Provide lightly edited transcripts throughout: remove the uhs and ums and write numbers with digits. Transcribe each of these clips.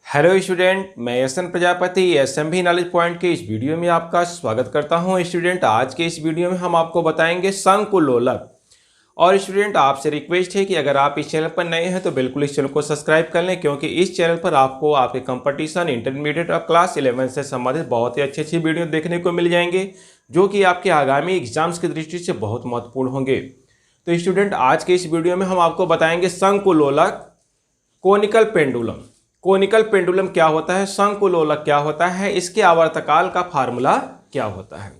Hello student, मैं SN Prajapati SMB knowledge point के इस वीडियो में आपका स्वागत करता हूं। स्टूडेंट, आज के इस वीडियो में हम आपको बताएंगे शंकुलोलक। और स्टूडेंट, आपसे रिक्वेस्ट है कि अगर आप इस चैनल पर नए हैं तो बिल्कुल इस चैनल को सब्सक्राइब कर लें, क्योंकि इस चैनल पर आपको आपके कंपटीशन, इंटरमीडिएट और क्लास 11 से संबंधित बहुत ही अच्छी वीडियो देखने को मिल जाएंगे, जो कि आपके आगामी एग्जाम्स की दृष्टि से बहुत महत्वपूर्ण होंगे। तो स्टूडेंट, आज के इस वीडियो में हम आपको बताएंगे शंकुलोलक, कोनिकल पेंडुलम। कोनिकल पेंडुलम क्या होता है, शंकुलोलक क्या होता है, इसके आवर्तकाल का फार्मूला क्या होता है,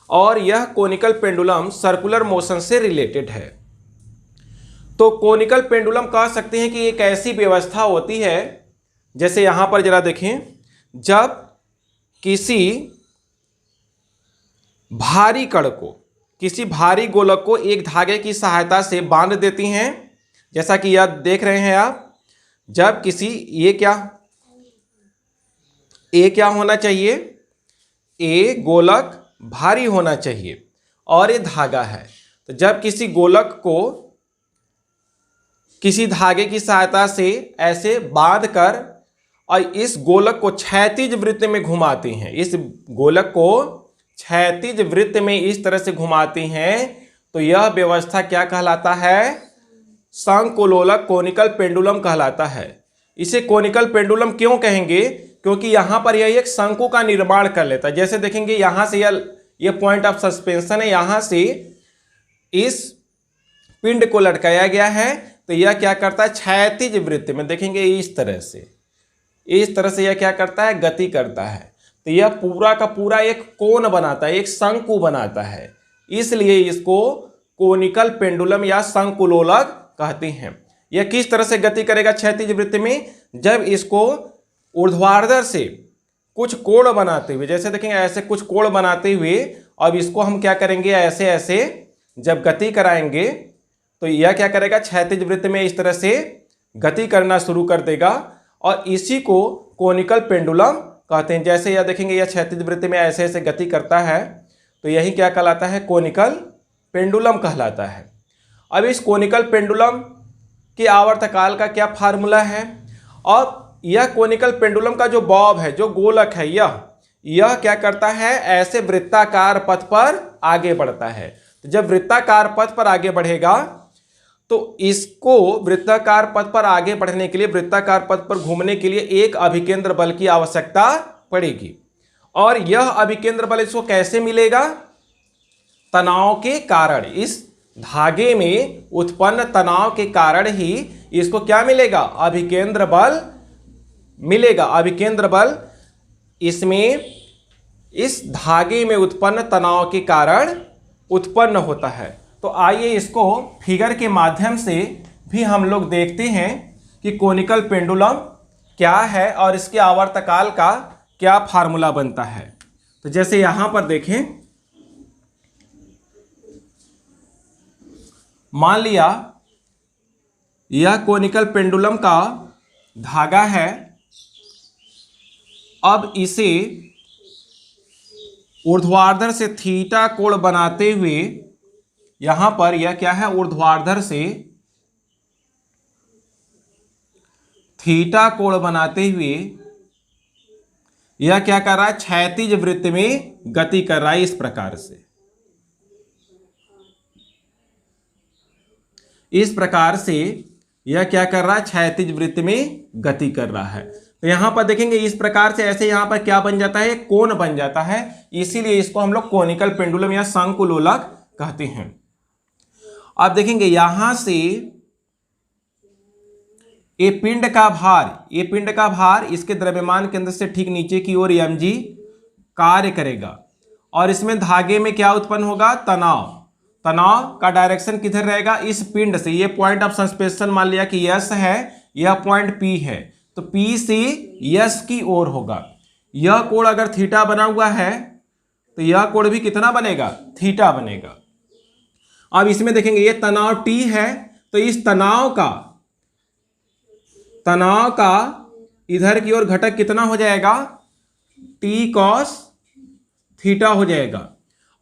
और यह कोनिकल पेंडुलम सर्कुलर मोशन से रिलेटेड है। तो कोनिकल पेंडुलम कह सकते हैं कि एक ऐसी व्यवस्था होती है, जैसे यहां पर जरा देखें, जब किसी भारी कण को, किसी भारी गोलक को एक धागे की सहायता से बांध देती हैं, जैसा कि यह देख रहे हैं आप। जब किसी ये क्या होना चाहिए, ए गोलक भारी होना चाहिए और ये धागा है। तो जब किसी गोलक को किसी धागे की सहायता से ऐसे बांध कर और इस गोलक को क्षैतिज वृत्त में घुमाती हैं, इस गोलक को क्षैतिज वृत्त में इस तरह से घुमाती हैं, तो यह व्यवस्था क्या कहलाता है, शंकुलोलक कोनिकल पेंडुलम कहलाता है। इसे कोनिकल पेंडुलम क्यों कहेंगे, क्योंकि यहां पर यह एक शंकु का निर्माण कर लेता है। जैसे देखेंगे यहां से यह पॉइंट ऑफ सस्पेंशन है, यहां से इस पिंड को लटकाया गया है, तो यह क्या करता है, क्षैतिज वृत्त में देखेंगे इस तरह से यह क्या करता है, गति करता है। तो यह पूरा का पूरा एक कोन बनाता है, एक शंकु बनाता है, इसलिए इसको कोनिकल पेंडुलम या शंकुलोलक कहते हैं। यह किस तरह से गति करेगा क्षैतिज वृत्त में, जब इसको ऊर्ध्वाधर से कुछ कोण बनाते हुए, जैसे देखेंगे ऐसे कुछ कोण बनाते हुए, अब इसको हम क्या करेंगे, ऐसे ऐसे जब गति कराएंगे तो यह क्या करेगा, क्षैतिज वृत्त में इस तरह से गति करना शुरू कर देगा, और इसी को कोनिकल पेंडुलम कहते हैं। जैसे यह देखेंगे यह क्षैतिज वृत्त में ऐसे ऐसे गति करता है, तो यही क्या कहलाता है, कोनिकल पेंडुलम कहलाता है। अब इस कोनिकल पेंडुलम के आवर्तकाल का क्या फार्मूला है, और यह कोनिकल पेंडुलम का जो बॉब है, जो गोलक है, यह क्या करता है, ऐसे वृत्ताकार पथ पर आगे बढ़ता है। तो जब वृत्ताकार पथ पर आगे बढ़ेगा तो इसको वृत्ताकार पथ पर आगे बढ़ने के लिए, वृत्ताकार पथ पर घूमने के लिए एक अभिकेंद्र बल की आवश्यकता पड़ेगी। और यह अभिकेंद्र बल इसको कैसे मिलेगा, तनाव के कारण, इस धागे में उत्पन्न तनाव के कारण ही इसको क्या मिलेगा, अभिकेंद्र बल मिलेगा। अभिकेंद्र बल इसमें इस धागे में उत्पन्न तनाव के कारण उत्पन्न होता है। तो आइए इसको फिगर के माध्यम से भी हम लोग देखते हैं कि कोनिकल पेंडुलम क्या है और इसके आवर्तकाल का क्या फार्मूला बनता है। तो जैसे यहां पर देखें, मान लिया यह कोनिकल पेंडुलम का धागा है। अब इसे ऊर्ध्वाधर से थीटा कोण बनाते हुए, यहां पर यह क्या है, ऊर्ध्वाधर से थीटा कोण बनाते हुए यह क्या कर रहा है, क्षैतिज वृत्त में गति कर रहा है। इस प्रकार से यह क्या कर रहा है, क्षैतिज वृत्त में गति कर रहा है। तो यहां पर देखेंगे इस प्रकार से ऐसे यहां पर क्या बन जाता है, कोण बन जाता है, इसीलिए इसको हम लोग कोनिकल पेंडुलम या शंकुलोलक कहते हैं। आप देखेंगे यहां से ये पिंड का भार इसके द्रव्यमान केंद्र से ठीक नीचे की ओर mg कार्य करेगा, और इसमें धागे में क्या उत्पन्न होगा, तनाव का डायरेक्शन किधर रहेगा, इस पिंड से। ये पॉइंट ऑफ सस्पेंशन मान लिया कि यस है, यह पॉइंट P है, तो P से यस की ओर होगा। यह कोण अगर थीटा बना हुआ है तो यह कोण भी कितना बनेगा, थीटा बनेगा। अब इसमें देखेंगे ये तनाव T है, तो इस तनाव का इधर की ओर घटक कितना हो जाएगा, T cos थीटा हो जाएगा।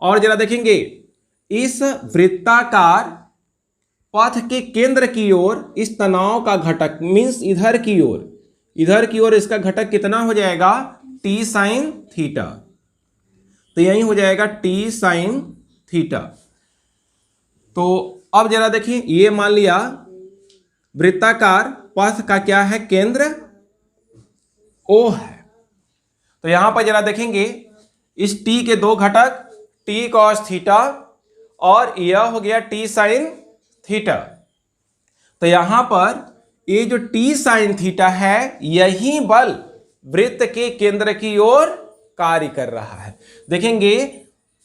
और जरा देखेंगे इस वृत्ताकार पथ के केंद्र की ओर इस तनाव का घटक मीन्स इधर की ओर इधर की ओर इसका घटक कितना हो जाएगा, टी साइन थीटा। तो यही हो जाएगा टी साइन थीटा। तो अब जरा देखिए, ये मान लिया वृत्ताकार पथ का क्या है, केंद्र ओ है। तो यहां पर जरा देखेंगे, इस टी के दो घटक टी कॉस थीटा और यह हो गया टी साइन थीटा। तो यहां पर ये जो टी साइन थीटा है, यही बल वृत्त के केंद्र की ओर कार्य कर रहा है। देखेंगे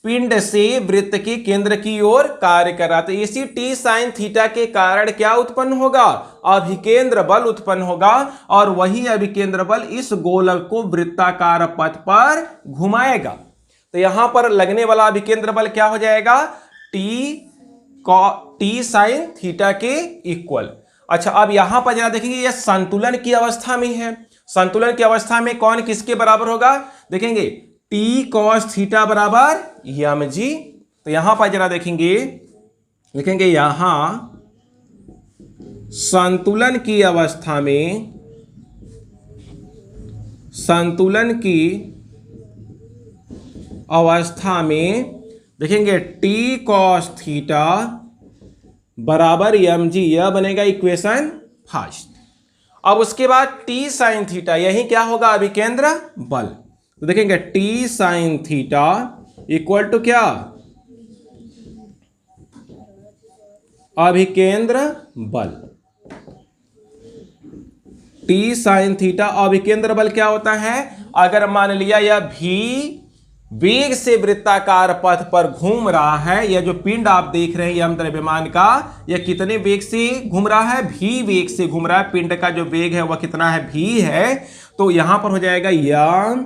पिंड से वृत्त के केंद्र की ओर कार्य कर रहा है। तो इसी टी साइन थीटा के कारण क्या उत्पन्न होगा, अभिकेंद्र बल उत्पन्न होगा, और वही अभिकेंद्र बल इस गोलक को वृत्ताकार पथ पर घुमाएगा। तो यहां पर लगने वाला अभिकेंद्र बल क्या हो जाएगा, टी साइन थीटा के इक्वल। अच्छा, अब यहां पर जरा देखेंगे, यह संतुलन की अवस्था में है। संतुलन की अवस्था में कौन किसके बराबर होगा, देखेंगे टी कॉस थीटा बराबर यम जी। तो यहां पर जरा देखेंगे यहां संतुलन की अवस्था में देखेंगे टी कॉस थीटा बराबर यम जी, यह बनेगा इक्वेशन फर्स्ट। अब उसके बाद टी साइन थीटा, यही क्या होगा, अभिकेंद्र बल। तो देखेंगे T sine theta equal to क्या, अभिकेंद्र बल। टी साइन थीटा अभिकेंद्र बल क्या होता है, अगर मान लिया यह भी वेग से वृत्ताकार पथ पर घूम रहा है, यह जो पिंड आप देख रहे हैं यम द्रव्यमान का, यह कितने वेग से घूम रहा है, भी वेग से घूम रहा है। पिंड का जो वेग है वह कितना है, भी है। तो यहां पर हो जाएगा यम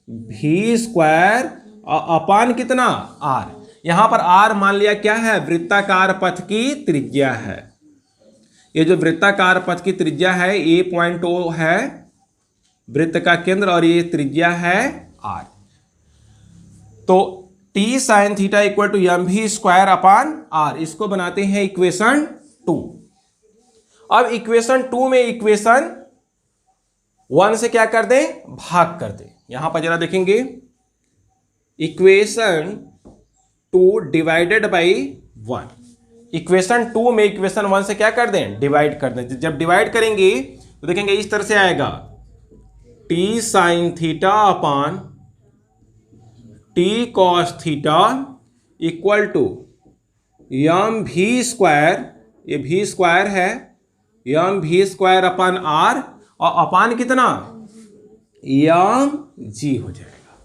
भी स्क्वायर अपान कितना, आर। यहां पर आर मान लिया क्या है, वृत्ताकार पथ की त्रिज्या है। ये जो वृत्ताकार पथ की त्रिज्या है, ए पॉइंट ओ है वृत्त का केंद्र, और ये त्रिज्या है आर। तो T sine theta equal to M v square upon R, इसको बनाते हैं इक्वेशन 2। अब इक्वेशन 2 में इक्वेशन 1 से क्या कर दें, भाग कर दें। यहां पर जरा देखेंगे, इक्वेशन 2 डिवाइडेड बाई 1। इक्वेशन 2 में इक्वेशन 1 से क्या कर दें, डिवाइड कर दें। जब डिवाइड करेंगे तो देखेंगे इस तरह से आएगा, T sine theta upon T cos theta equal to यम भी स्क्वायर, ये भी स्क्वायर है, यम भी स्क्वायर अपान आर, और अपान कितना, यम जी हो जाएगा।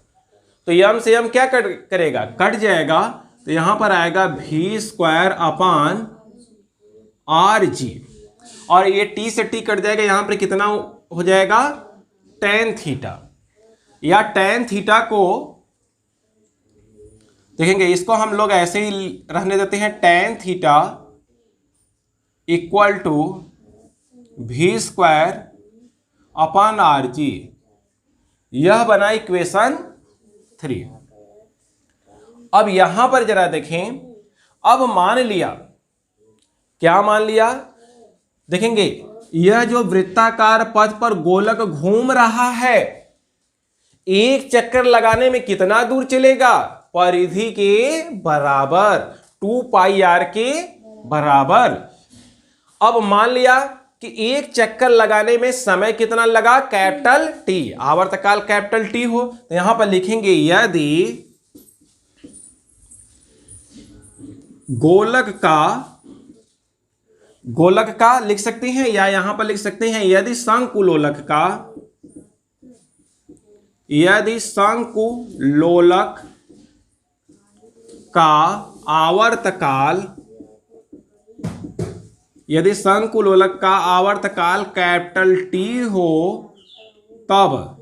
तो यम से यम क्या करेगा, कट जाएगा। तो यहां पर आएगा भी स्क्वायर अपान आर जी, और ये टी से टी कट जाएगा। यहां पर कितना हो जाएगा, टेन थीटा। या टेन थीटा को देखेंगे, इसको हम लोग ऐसे ही रहने देते हैं, टेन थीटा इक्वल टू भी स्क्वायर अपान आर जी। यह बना इक्वेशन 3। अब यहां पर जरा देखें, अब मान लिया, क्या मान लिया, देखेंगे यह जो वृत्ताकार पथ पर गोलक घूम रहा है, एक चक्कर लगाने में कितना दूर चलेगा, परिधि के बराबर, 2 पाई आर के बराबर। अब मान लिया कि एक चक्कर लगाने में समय कितना लगा, कैपिटल टी, आवर्तकाल कैपिटल टी हो। तो यहां पर लिखेंगे, यदि गोलक का लिख सकते हैं, या यहां पर लिख सकते हैं यदि शंकुलोलक का आवर्तकाल, यदि शंकुलोलक का आवर्तकाल कैपिटल टी हो, तब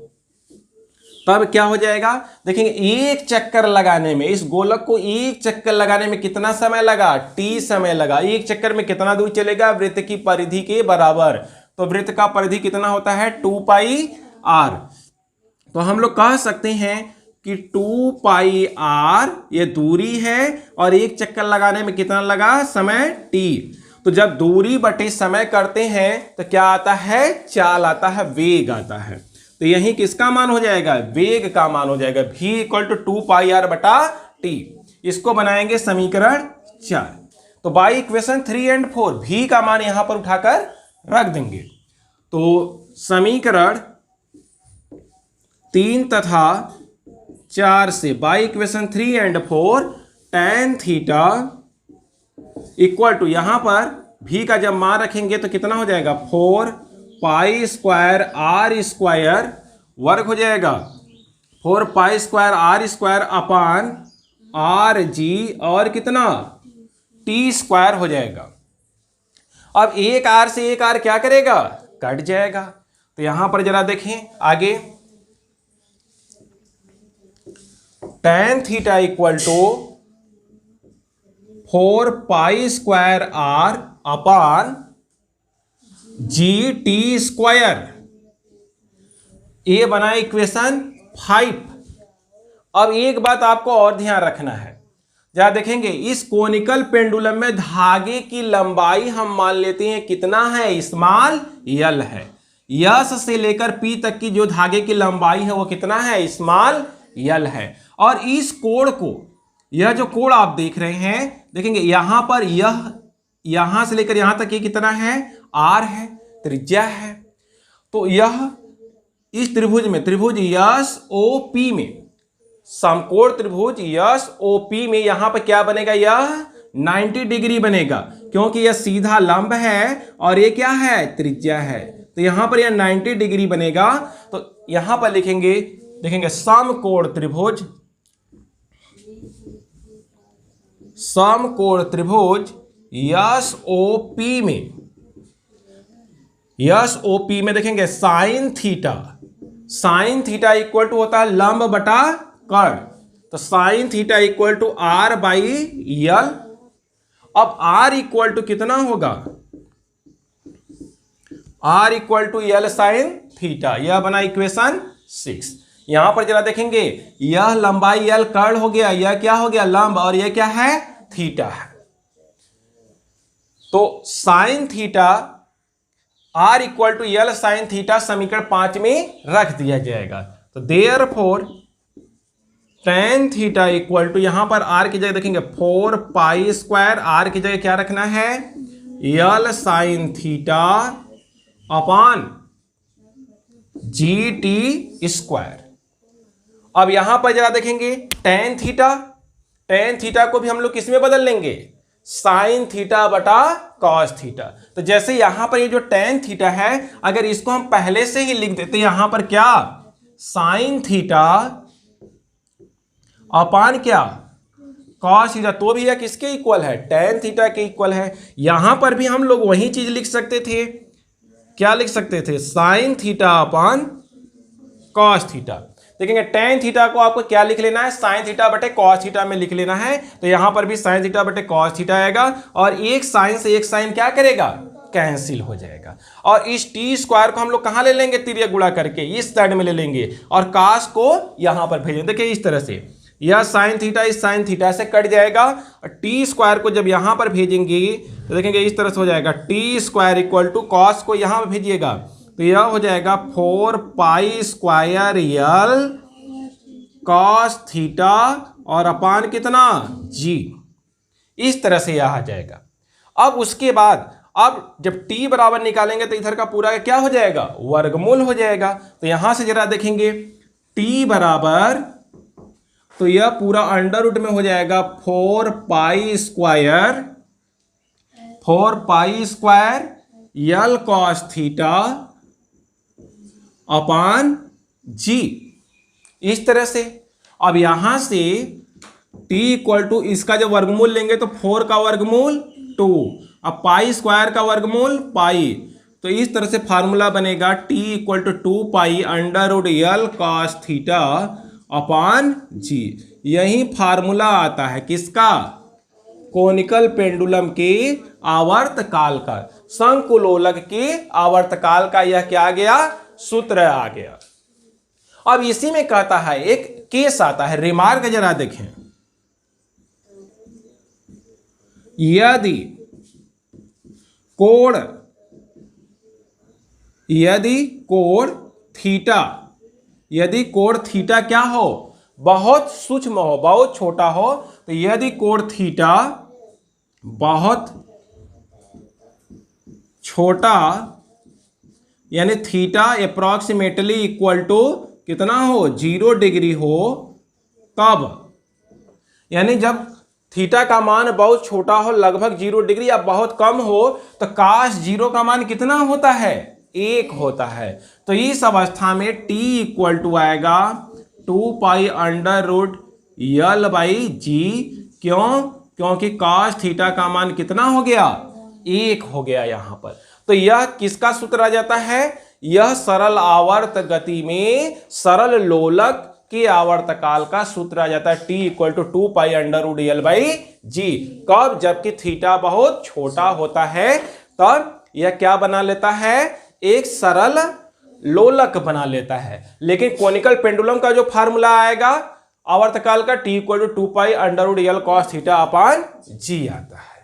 क्या हो जाएगा, देखेंगे एक चक्कर लगाने में, इस गोलक को एक चक्कर लगाने में कितना समय लगा, टी समय लगा। एक चक्कर में कितना दूर चलेगा, वृत्त की परिधि के बराबर। तो वृत्त का परिधि कितना होता है, 2 पाई आर। तो हम लोग कह सकते हैं कि 2 पाई आर ये दूरी है, और एक चक्कर लगाने में कितना लगा, समय टी। तो जब दूरी बटे समय करते हैं तो क्या आता है, चाल आता है, वेग आता है। तो यही किसका मान हो जाएगा, वेग का मान हो जाएगा, v इक्वल टू 2πr बटा टी। इसको बनाएंगे समीकरण 4। तो बाई इक्वेशन 3 एंड 4 v का मान यहां पर उठाकर रख देंगे। तो समीकरण 3 तथा 4 से by equation 3 and 4 tan theta equal to, यहां पर v का जब मान रखेंगे तो कितना हो जाएगा, 4 पाई स्क्वायर आर स्क्वायर वर्ग हो जाएगा, 4 pi square R square upon R G और कितना टी स्क्वायर हो जाएगा। अब एक आर से एक आर क्या करेगा, कट जाएगा। तो यहां पर जरा देखें आगे, tan theta equal to 4 pi square R upon G T square, ये बना इक्वेशन 5। अब एक बात आपको और ध्यान रखना है, जरा देखेंगे इस कोनिकल पेंडुलम में धागे की लंबाई हम मान लेते हैं कितना है, स्मॉल यल है। यस से लेकर पी तक की जो धागे की लंबाई है वो कितना है, स्मॉल यल है। और इस कोण को, यह जो कोण आप देख रहे हैं, देखेंगे यहां पर यहां से लेकर यहां तक ये कितना है, आर है, त्रिज्या है। तो यह इस त्रिभुज में, त्रिभुज यस ओ पी में, समकोण त्रिभुज यस ओ पी में यहां पर क्या बनेगा, यह 90 डिग्री बनेगा, क्योंकि यह सीधा लंब है और ये क्या है, त्रिज्या है। तो यहां पर यह 90 डिग्री बनेगा। तो यहां पर लिखेंगे, देखेंगे समकोण त्रिभुज, समकोण त्रिभुज यस ओ पी में, यस ओ पी में देखेंगे sine theta, sine theta equal to होता है लंब बटा कर्ण। तो sine theta equal to R by L. अब आर इक्वल टू कितना होगा, R equal to L sine theta, यह बना इक्वेशन 6। यहां पर जरा देखेंगे, यह लंबाई यल कर्ण हो गया, यह क्या हो गया, लंब, और यह क्या है, थीटा है। तो sine theta R equal to L sine theta समीकरण 5 में रख दिया जाएगा। तो therefore tan theta equal to, यहां पर आर की जगह देखेंगे 4 पाई स्क्वायर, आर की जगह क्या रखना है, L sine theta upon G T square. अब यहां पर जरा देखेंगे tan थीटा, tan थीटा को भी हम लोग किस में बदल लेंगे, साइन थीटा बटा कॉस थीटा। तो जैसे यहां पर ये जो tan थीटा है, अगर इसको हम पहले से ही लिख देते यहां पर क्या, साइन थीटा अपान क्या, कॉस थीटा, तो भी यह किसके इक्वल है, tan थीटा के इक्वल है। यहां पर भी हम लोग वही चीज लिख सकते थे, क्या लिख सकते थे, साइन थीटा अपान कॉस थीटा। देखेंगे tan थीटा को आपको क्या लिख लेना है, साइन थीटा बटे कॉस थीटा में लिख लेना है। तो यहां पर भी साइन थीटा बटे कॉस थीटा आएगा, और एक साइन से एक साइन क्या करेगा, कैंसिल हो जाएगा। और इस टी स्क्वायर को हम लोग कहां ले लेंगे, तिर्यक गुणा करके इस साइड में ले लेंगे, और कास को यहां पर भेजेंगे। देखिए इस तरह से यह साइन थीटा इस साइन थीटा से कट जाएगा, और टी स्क्वायर को जब यहां पर भेजेंगे तो देखेंगे इस तरह से हो जाएगा, T square equal to cos को यहां पर भेजिएगा तो यह हो जाएगा 4 pi square L cos theta और अपान कितना, जी। इस तरह से यह आ जाएगा। अब उसके बाद अब जब t बराबर निकालेंगे तो इधर का पूरा क्या हो जाएगा, वर्गमूल हो जाएगा। तो यहां से जरा देखेंगे t बराबर, तो यह पूरा अंडर रूट में हो जाएगा 4 pi square L cos theta upon जी, इस तरह से। अब यहां से t इक्वल टू, इसका जब वर्गमूल लेंगे तो 4 का वर्गमूल 2, अब पाई स्क्वायर का वर्गमूल पाई, तो इस तरह से फार्मूला बनेगा t equal to 2 pi under root L cos theta upon G. यही फार्मूला आता है किसका, कोनिकल पेंडुलम के आवर्तकाल का, शंकुलोलक के आवर्तकाल का यह क्या आ गया, सूत्र आ गया। अब इसी में कहता है, एक केस आता है, रिमार्क जरा देखें, यदि कोण यदि कोण थीटा क्या हो, बहुत सूक्ष्म हो, बहुत छोटा हो, तो यदि कोण थीटा बहुत छोटा यानी थीटा अप्रॉक्सीमेटली इक्वल टू कितना हो, 0 डिग्री हो, तब यानी जब थीटा का मान बहुत छोटा हो, लगभग 0 डिग्री या बहुत कम हो, तो काश 0 का मान कितना होता है, 1 होता है। तो इस अवस्था में t इक्वल टू आएगा 2 pi under root L by G. क्यों? क्योंकि काश थीटा का मान कितना हो गया, 1 हो गया यहां पर। तो यह किसका सूत्र आ जाता है, यह सरल आवर्त गति में सरल लोलक के आवर्तकाल का सूत्र आ जाता है, t equal to 2 pi under root L by G. कब? जबकि थीटा बहुत छोटा होता है, तब यह क्या बना लेता है, एक सरल लोलक बना लेता है। लेकिन कोनिकल पेंडुलम का जो फार्मूला आएगा आवर्तकाल का, t equal to 2 pi under root L cos theta upon G आता है।